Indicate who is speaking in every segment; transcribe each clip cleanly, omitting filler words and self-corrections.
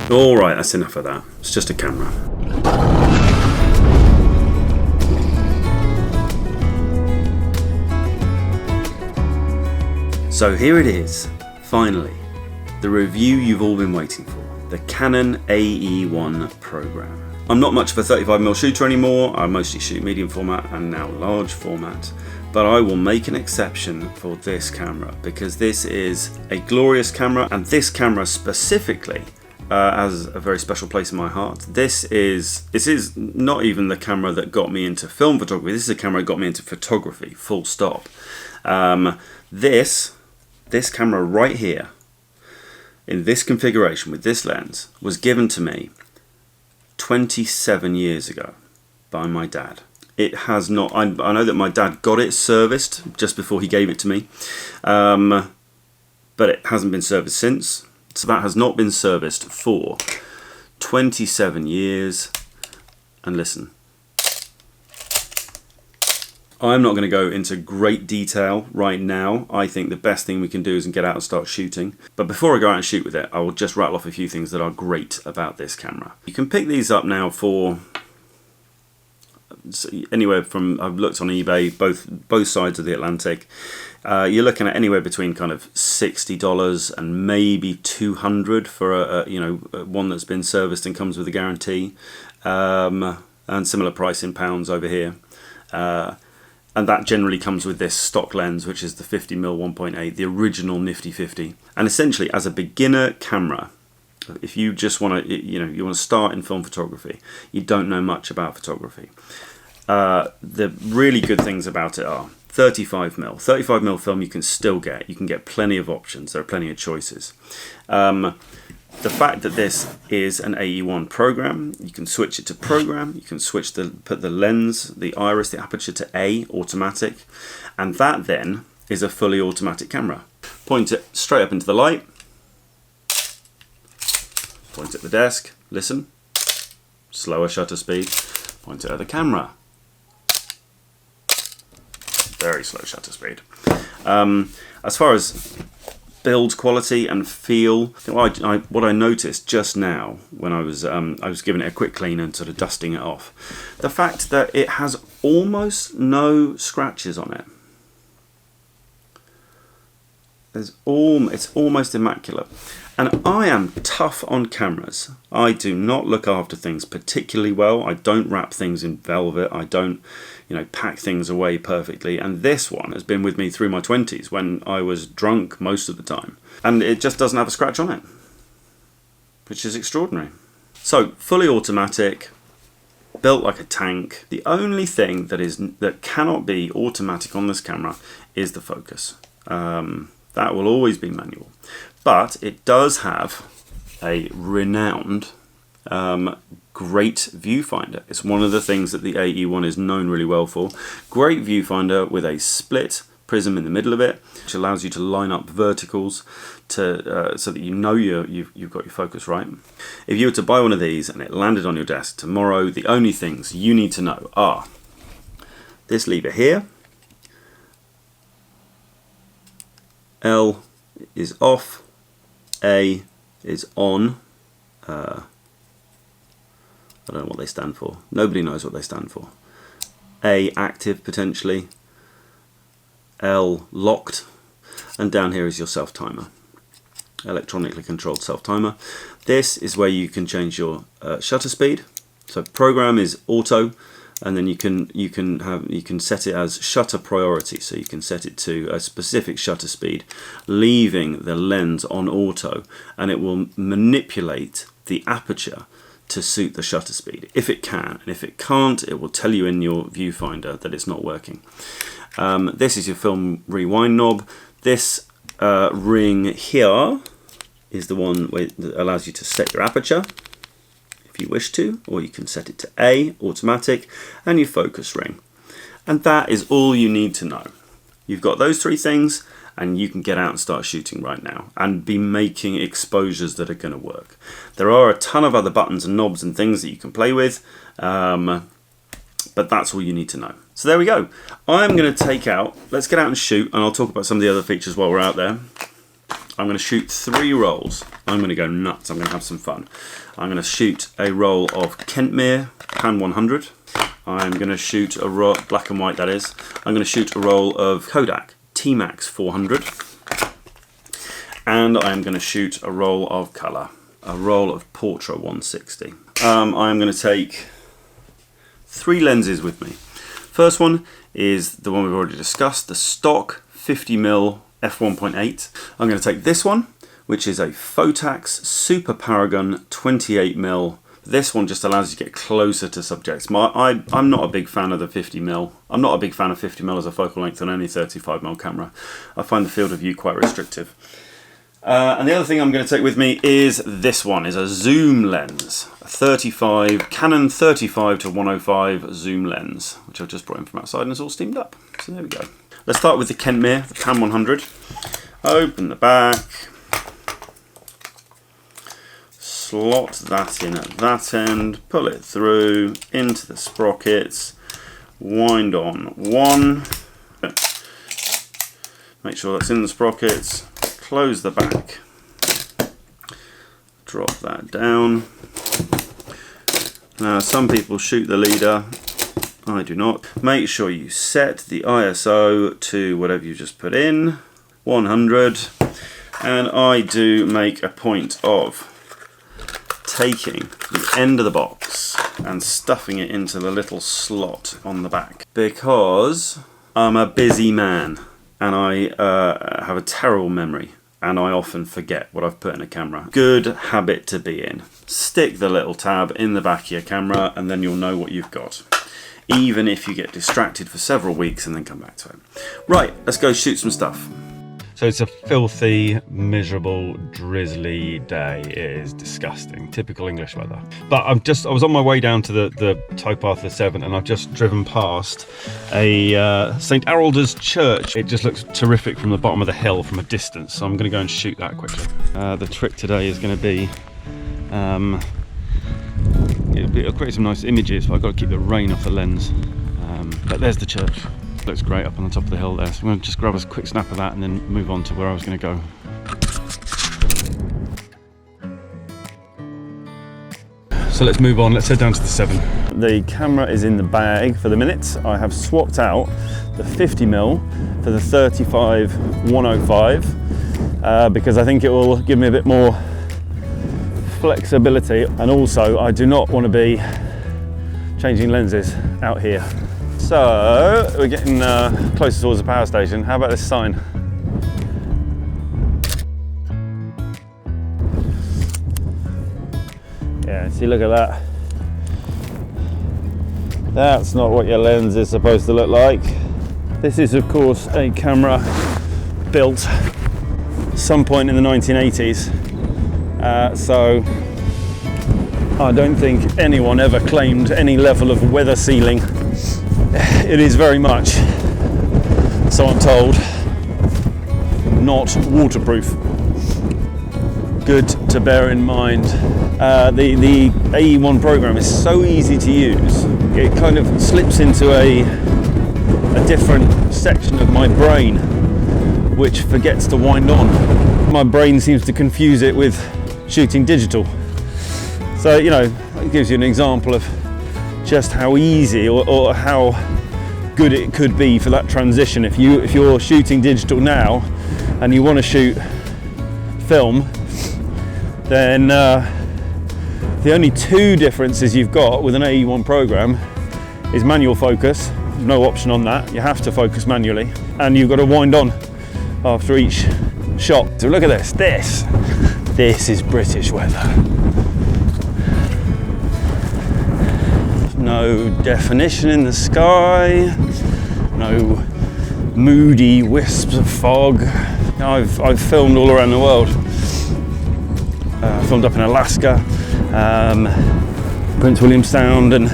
Speaker 1: Alright, that's enough of that. It's just a camera. So here it is, finally, the review you've all been waiting for, the Canon AE-1 Program. I'm not much of a 35mm shooter anymore, I mostly shoot medium format and now large format, but I will make an exception for this camera because this is a glorious camera, and this camera specifically has a very special place in my heart. This is not even the camera that got me into film photography, this is a camera that got me into photography, full stop. This camera right here, in this configuration with this lens, was given to me 27 years ago by my dad. It has not, I know that my dad got it serviced just before he gave it to me, but it hasn't been serviced since. So that has not been serviced for 27 years. And listen, I'm not going to go into great detail right now. I think the best thing we can do is get out and start shooting. But before I go out and shoot with it, I will just rattle off a few things that are great about this camera. You can pick these up now for anywhere from, I've looked on eBay, both sides of the Atlantic. You're looking at anywhere between kind of $60 and maybe $200 for one that's been serviced and comes with a guarantee, and similar price in pounds over here. And that generally comes with this stock lens, which is the 50mm 1.8, the original nifty 50. And essentially, as a beginner camera, if you just want to, you want to start in film photography, you don't know much about photography. The really good things about it are 35mm film you can still get. You can get plenty of options. There are plenty of choices. The fact that this is an AE-1 program, you can switch it to program, you can put the lens, the iris, the aperture to A, automatic, and that then is a fully automatic camera. Point it straight up into the light, point it at the desk, listen, slower shutter speed, point it at the camera, very slow shutter speed. As far as build quality and feel, what I noticed just now when I was giving it a quick clean and sort of dusting it off, the fact that it has almost no scratches on it. It's almost immaculate. And I am tough on cameras. I do not look after things particularly well. I don't wrap things in velvet. I don't, pack things away perfectly. And this one has been with me through my 20s when I was drunk most of the time. And it just doesn't have a scratch on it, which is extraordinary. So, fully automatic, built like a tank. The only thing that cannot be automatic on this camera is the focus. That will always be manual. But it does have a renowned, great viewfinder. It's one of the things that the AE-1 is known really well for. Great viewfinder with a split prism in the middle of it, which allows you to line up verticals so that you've got your focus right. If you were to buy one of these and it landed on your desk tomorrow, the only things you need to know are this lever here, L is off, A is on. I don't know what they stand for. Nobody knows what they stand for. A, active potentially. L, locked. And down here is your self-timer. Electronically controlled self-timer. This is where you can change your shutter speed. So program is auto, and then you can set it as shutter priority. So you can set it to a specific shutter speed, leaving the lens on auto, and it will manipulate the aperture to suit the shutter speed, if it can. And if it can't, it will tell you in your viewfinder that it's not working. This is your film rewind knob. This ring here is the one that allows you to set your aperture if you wish to, or you can set it to A, automatic, and your focus ring. And that is all you need to know. You've got those three things, and you can get out and start shooting right now and be making exposures that are going to work. There are a ton of other buttons and knobs and things that you can play with, but that's all you need to know. So there we go. I'm going to let's get out and shoot, and I'll talk about some of the other features while we're out there. I'm going to shoot 3 rolls. I'm going to go nuts. I'm going to have some fun. I'm going to shoot a roll of Kentmere Pan 100. I'm going to shoot a roll, black and white that is. I'm going to shoot a roll of Kodak T-Max 400. And I'm going to shoot a roll of colour, a roll of Portra 160. I'm going to take 3 lenses with me. First one is the one we've already discussed, the stock 50mm f1.8. I'm going to take this one, which is a Photax Super Paragon 28mm. This one just allows you to get closer to subjects. I'm not a big fan of the 50mm. I'm not a big fan of 50mm as a focal length on any 35mm camera. I find the field of view quite restrictive. And the other thing I'm going to take with me is this one, is a zoom lens. A Canon 35 to 105 zoom lens, which I've just brought in from outside and it's all steamed up. So there we go. Let's start with the Kentmere, the Pan 100. Open the back. Slot that in at that end, pull it through into the sprockets, wind on one, make sure that's in the sprockets, close the back, drop that down. Now some people shoot the leader, I do not. Make sure you set the ISO to whatever you just put in, 100, and I do make a point of taking the end of the box and stuffing it into the little slot on the back, because I'm a busy man and I have a terrible memory and I often forget what I've put in a camera. Good habit to be in. Stick the little tab in the back of your camera and then you'll know what you've got, even if you get distracted for several weeks and then come back to it. Right, let's go shoot some stuff. So it's a filthy, miserable, drizzly day. It is disgusting. Typical English weather. But I was on my way down to the towpath of the Severn and I've just driven past a St Arolda's church. It just looks terrific from the bottom of the hill from a distance. So I'm going to go and shoot that quickly. The trick today is going to be, it'll create some nice images, but I've got to keep the rain off the lens. But there's the church. Looks great up on the top of the hill there, so I'm going to just grab a quick snap of that and then move on to where I was going to go. So let's move on, let's head down to the Severn. The camera is in the bag for the minute. I have swapped out the 50mm for the 35-105 because I think it will give me a bit more flexibility, and also I do not want to be changing lenses out here. So we're getting closer towards the power station. How about this sign? Yeah, see, look at that. That's not what your lens is supposed to look like. This is of course a camera built some point in the 1980s. So I don't think anyone ever claimed any level of weather sealing. It is very much, so I'm told, not waterproof. Good to bear in mind. The AE-1 program is so easy to use. It kind of slips into a different section of my brain which forgets to wind on. My brain seems to confuse it with shooting digital. So, you know, it gives you an example of just how easy or how good it could be for that transition. If you're shooting digital now and you want to shoot film, then the only 2 differences you've got with an AE-1 program is manual focus. No option on that. You have to focus manually, and you've got to wind on after each shot. So look at this. This is British weather. No definition in the sky, no moody wisps of fog. I've filmed all around the world. Filmed up in Alaska, Prince William Sound and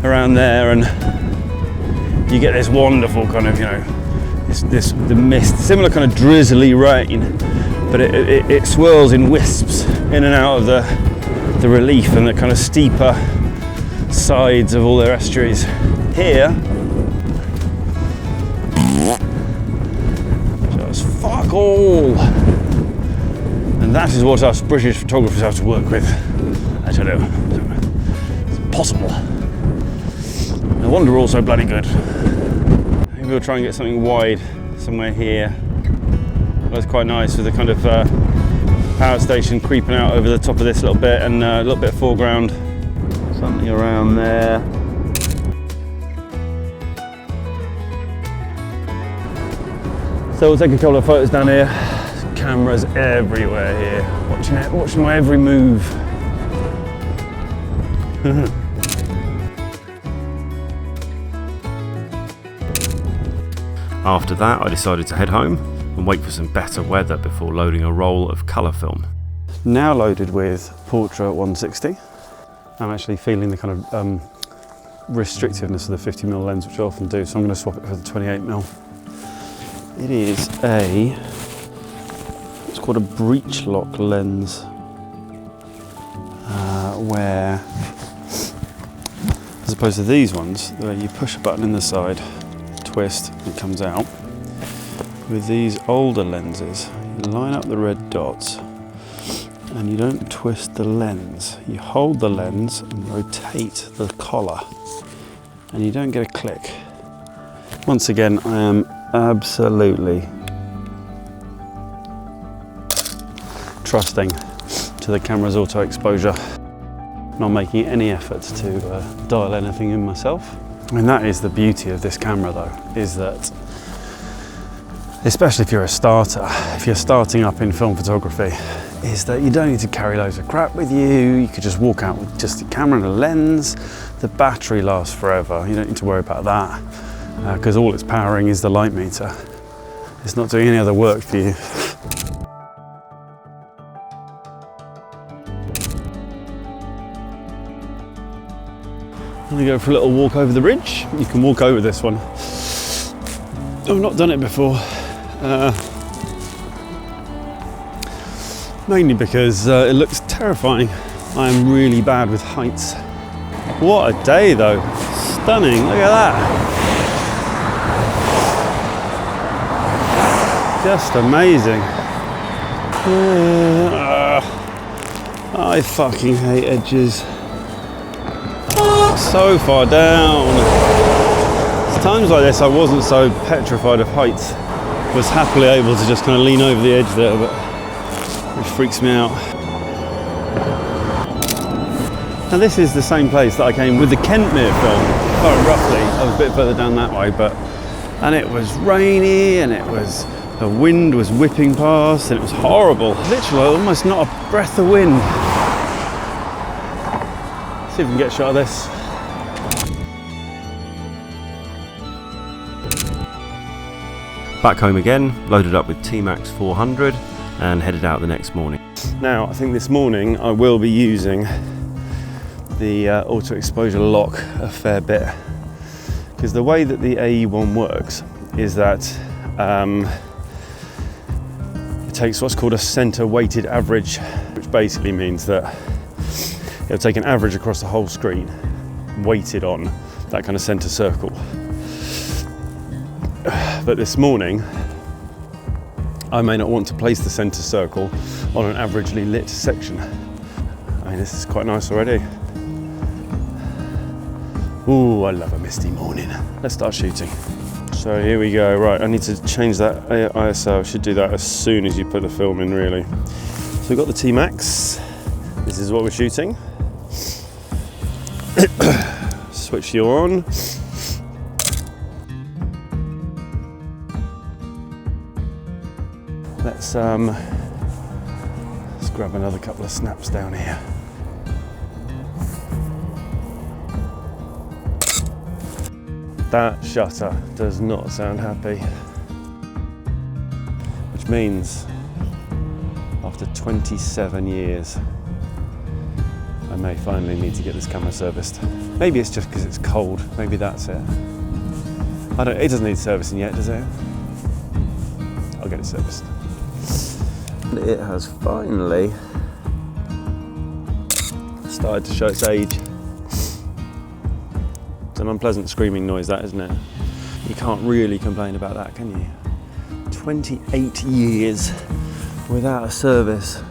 Speaker 1: around there, and you get this wonderful kind of, you know, the mist, similar kind of drizzly rain, but it swirls in wisps in and out of the relief and the kind of steeper sides of all their estuaries. Here, just fuck all.
Speaker 2: And that is what us British photographers have to work with. I don't know. It's impossible. No wonder we're all so bloody good. Maybe we'll try and get something wide somewhere here. That's quite nice with the kind of power station creeping out over the top of this little bit, and a little bit of foreground. Something around there. So we'll take a couple of photos down here. There's cameras everywhere here, watching my every move.
Speaker 1: After that, I decided to head home and wait for some better weather before loading a roll of colour film.
Speaker 2: Now loaded with Portra 160. I'm actually feeling the kind of restrictiveness of the 50mm lens, which I often do, so I'm going to swap it for the 28mm. It is it's called a breech lock lens, where, as opposed to these ones, where you push a button in the side, twist, and it comes out. With these older lenses, you line up the red dots, and you don't twist the lens. You hold the lens and rotate the collar, and you don't get a click. Once again, I am absolutely trusting to the camera's auto exposure, not making any efforts to dial anything in myself. And that is the beauty of this camera though, is that, especially if you're a starter, if you're starting up in film photography, is that you don't need to carry loads of crap with you. You could just walk out with just a camera and a lens. The battery lasts forever. You don't need to worry about that, because all it's powering is the light meter. It's not doing any other work for you. I'm gonna go for a little walk over the ridge. You can walk over this one. I've not done it before. Mainly because it looks terrifying. I am really bad with heights. What a day though. Stunning, look at that. Just amazing. I fucking hate edges. So far down. It's times like this I wasn't so petrified of heights. Was happily able to just kind of lean over the edge there, but it freaks me out. Now this is the same place that I came with the Kentmere film, quite roughly. I was a bit further down that way, and it was rainy, and the wind was whipping past, and it was horrible. Literally almost not a breath of wind. See if we can get a shot of this.
Speaker 1: Back home again, loaded up with T-Max 400 and headed out the next morning.
Speaker 2: Now, I think this morning I will be using the auto exposure lock a fair bit, because the way that the AE-1 works is that it takes what's called a center weighted average, which basically means that it'll take an average across the whole screen, weighted on that kind of center circle. But this morning, I may not want to place the center circle on an averagely lit section. I mean, this is quite nice already. Ooh, I love a misty morning. Let's start shooting. So here we go. Right, I need to change that ISO. I should do that as soon as you put the film in, really. So we've got the T-Max. This is what we're shooting. Switch you on. Let's grab another couple of snaps down here. That shutter does not sound happy. Which means after 27 years, I may finally need to get this camera serviced. Maybe it's just because it's cold, maybe that's it. It doesn't need servicing yet, does it? I'll get it serviced. It has finally started to show its age. It's an unpleasant screaming noise, that, isn't it? You can't really complain about that, can you? 28 years without a service.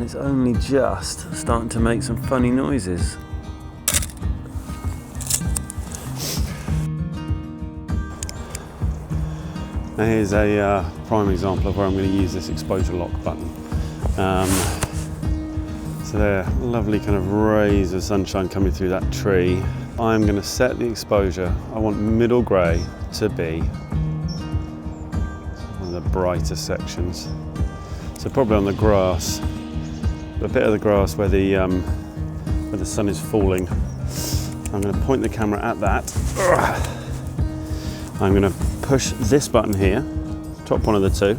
Speaker 2: and it's only just starting to make some funny noises. Now here's a prime example of where I'm going to use this exposure lock button. So there are lovely kind of rays of sunshine coming through that tree. I'm going to set the exposure. I want middle grey to be one of the brighter sections. So probably on the grass, a bit of the grass where the sun is falling. I'm going to point the camera at that. I'm going to push this button here, top one of the two.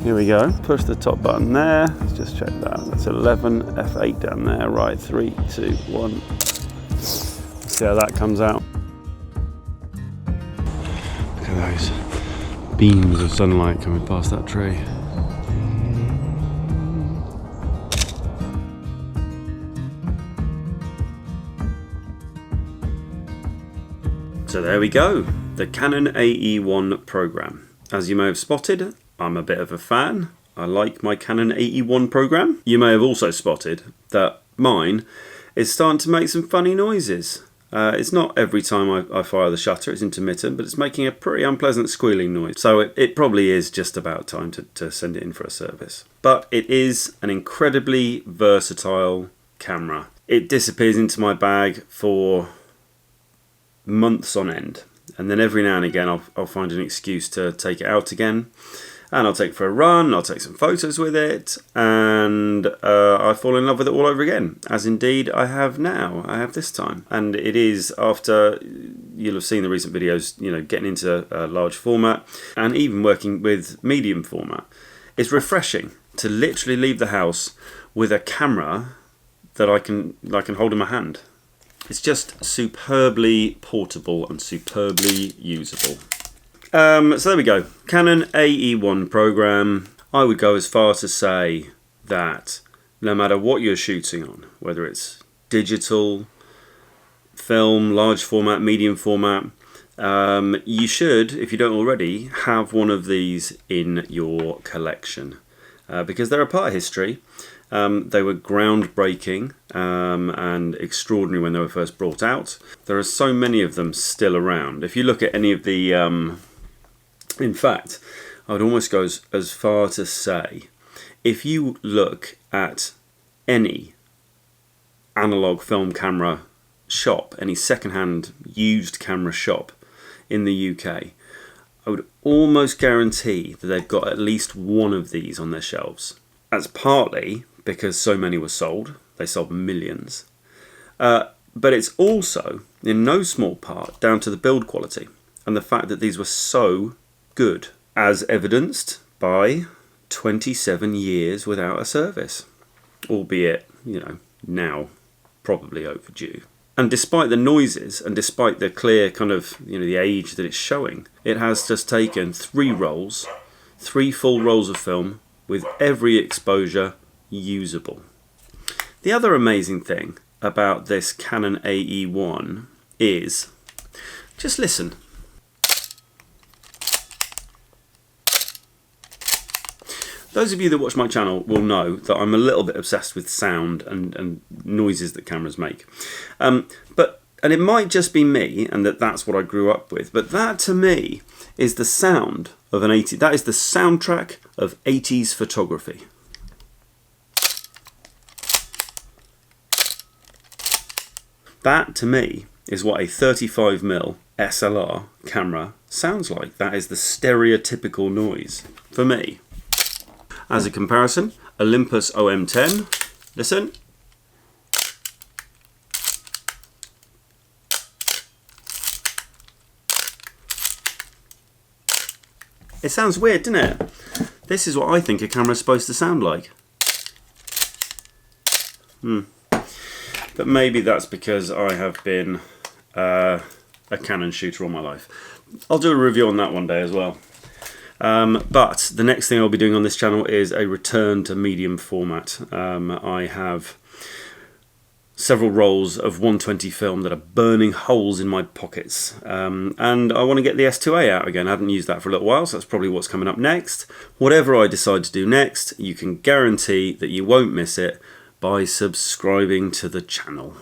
Speaker 2: Here we go, push the top button there. Let's just check that. That's 11, F8 down there. Right, 3, 2, 1. Let's see how that comes out. Look at those beams of sunlight coming past that tree.
Speaker 1: So there we go, the Canon AE-1 Program. As you may have spotted, I'm a bit of a fan. I like my Canon AE-1 Program. You may have also spotted that mine is starting to make some funny noises. It's not every time I fire the shutter, it's intermittent, but it's making a pretty unpleasant squealing noise. So it probably is just about time to send it in for a service. But it is an incredibly versatile camera. It disappears into my bag for months on end, and then every now and again I'll find an excuse to take it out again, and I'll take it for a run, I'll take some photos with it, and I fall in love with it all over again, as indeed I have now. I have this time, and it is, after you'll have seen the recent videos, you know, getting into a large format and even working with medium format, it's refreshing to literally leave the house with a camera that I can hold in my hand. It's just superbly portable and superbly usable. So there we go. Canon AE-1 Program. I would go as far to say that no matter what you're shooting on, whether it's digital, film, large format, medium format, you should, if you don't already, have one of these in your collection. Because they're a part of history. They were groundbreaking and extraordinary when they were first brought out. There are so many of them still around. If you look at any of the... in fact, I would almost go as far to say, if you look at any analog film camera shop, any second-hand used camera shop in the UK, I would almost guarantee that they've got at least one of these on their shelves. That's partly because so many were sold. They sold millions. But it's also, in no small part, down to the build quality and the fact that these were so good, as evidenced by 27 years without a service, albeit, you know, now probably overdue. And despite the noises and despite the clear kind of, you know, the age that it's showing, it has just taken 3 full rolls of film with every exposure usable. The other amazing thing about this Canon AE-1 is, just listen. Those of you that watch my channel will know that I'm a little bit obsessed with sound and noises that cameras make. And it might just be me, and that's what I grew up with, but that to me is the sound of an 80s, that is the soundtrack of 80s photography. That to me is what a 35mm SLR camera sounds like. That is the stereotypical noise for me. As a comparison, Olympus OM10, listen. It sounds weird, doesn't it? This is what I think a camera's supposed to sound like. But maybe that's because I have been a Canon shooter all my life. I'll do a review on that one day as well. But the next thing I'll be doing on this channel is a return to medium format. I have several rolls of 120 film that are burning holes in my pockets. And I want to get the S2A out again. I haven't used that for a little while, so that's probably what's coming up next. Whatever I decide to do next, you can guarantee that you won't miss it by subscribing to the channel.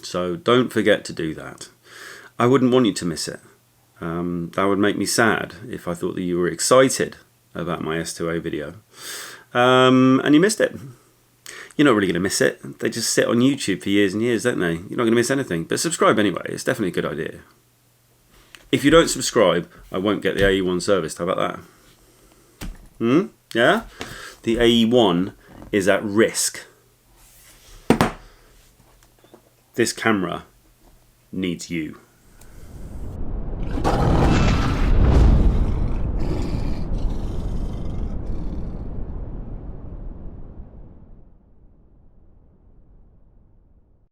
Speaker 1: So don't forget to do that. I wouldn't want you to miss it. That would make me sad if I thought that you were excited about my S2A video and you missed it. You're not really going to miss it. They just sit on YouTube for years and years, don't they? You're not going to miss anything. But subscribe anyway. It's definitely a good idea. If you don't subscribe, I won't get the AE-1 serviced. How about that? Yeah? The AE-1 is at risk. This camera needs you.